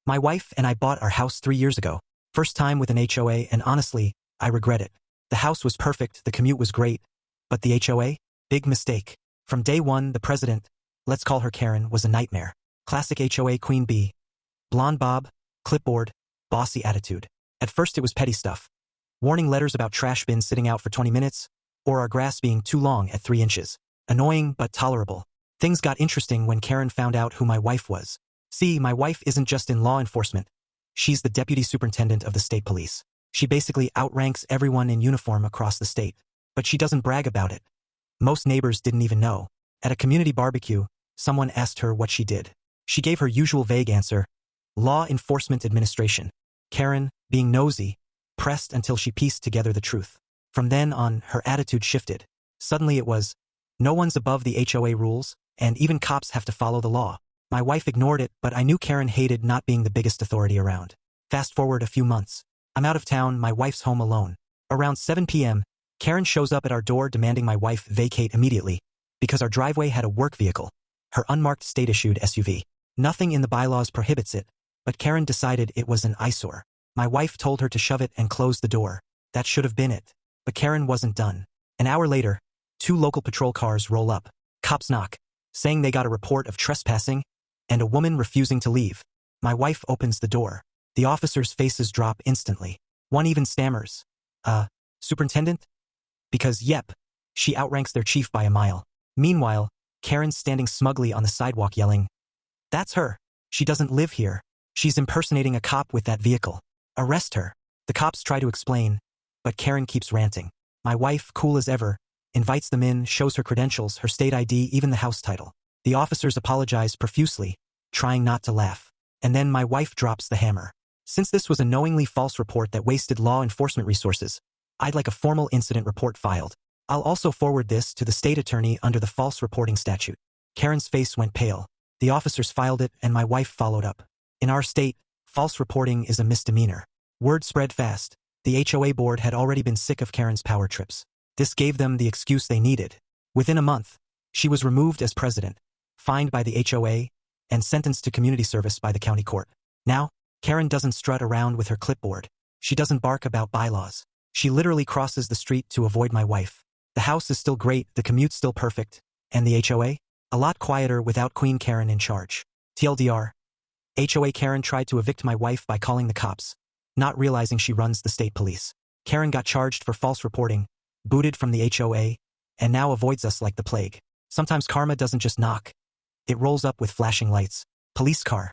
My wife and I bought our house 3 years ago. First time with an HOA, and honestly, I regret it. The house was perfect, the commute was great, but the HOA? Big mistake. From day one, the president, let's call her Karen, was a nightmare. Classic HOA queen bee. Blonde bob, clipboard, bossy attitude. At first it was petty stuff. Warning letters about trash bins sitting out for 20 minutes, or our grass being too long at 3 inches. Annoying, but tolerable. Things got interesting when Karen found out who my wife was. See, my wife isn't just in law enforcement. She's the deputy superintendent of the state police. She basically outranks everyone in uniform across the state. But she doesn't brag about it. Most neighbors didn't even know. At a community barbecue, someone asked her what she did. She gave her usual vague answer, Law Enforcement Administration. Karen, being nosy, pressed until she pieced together the truth. From then on, her attitude shifted. Suddenly it was, no one's above the HOA rules, and even cops have to follow the law. My wife ignored it, but I knew Karen hated not being the biggest authority around. Fast forward a few months. I'm out of town, my wife's home alone. Around 7 p.m., Karen shows up at our door demanding my wife vacate immediately, because our driveway had a work vehicle, her unmarked state-issued SUV. Nothing in the bylaws prohibits it, but Karen decided it was an eyesore. My wife told her to shove it and close the door. That should have been it. But Karen wasn't done. An hour later, 2 local patrol cars roll up. Cops knock, saying they got a report of trespassing, and a woman refusing to leave. My wife opens the door. The officers' faces drop instantly. One even stammers. Superintendent? Because, yep, she outranks their chief by a mile. Meanwhile, Karen's standing smugly on the sidewalk yelling, that's her. She doesn't live here. She's impersonating a cop with that vehicle. Arrest her. The cops try to explain, but Karen keeps ranting. My wife, cool as ever, invites them in, shows her credentials, her state ID, even the house title. The officers apologize profusely, trying not to laugh. And then my wife drops the hammer. Since this was a knowingly false report that wasted law enforcement resources, I'd like a formal incident report filed. I'll also forward this to the state attorney under the false reporting statute. Karen's face went pale. The officers filed it, and my wife followed up. In our state, false reporting is a misdemeanor. Word spread fast. The HOA board had already been sick of Karen's power trips. This gave them the excuse they needed. Within a month, she was removed as president, fined by the HOA, and sentenced to community service by the county court. Now, Karen doesn't strut around with her clipboard. She doesn't bark about bylaws. She literally crosses the street to avoid my wife. The house is still great, the commute's still perfect, and the HOA? A lot quieter without Queen Karen in charge. TLDR. HOA Karen tried to evict my wife by calling the cops, not realizing she runs the state police. Karen got charged for false reporting, booted from the HOA, and now avoids us like the plague. Sometimes karma doesn't just knock. It rolls up with flashing lights. Police car.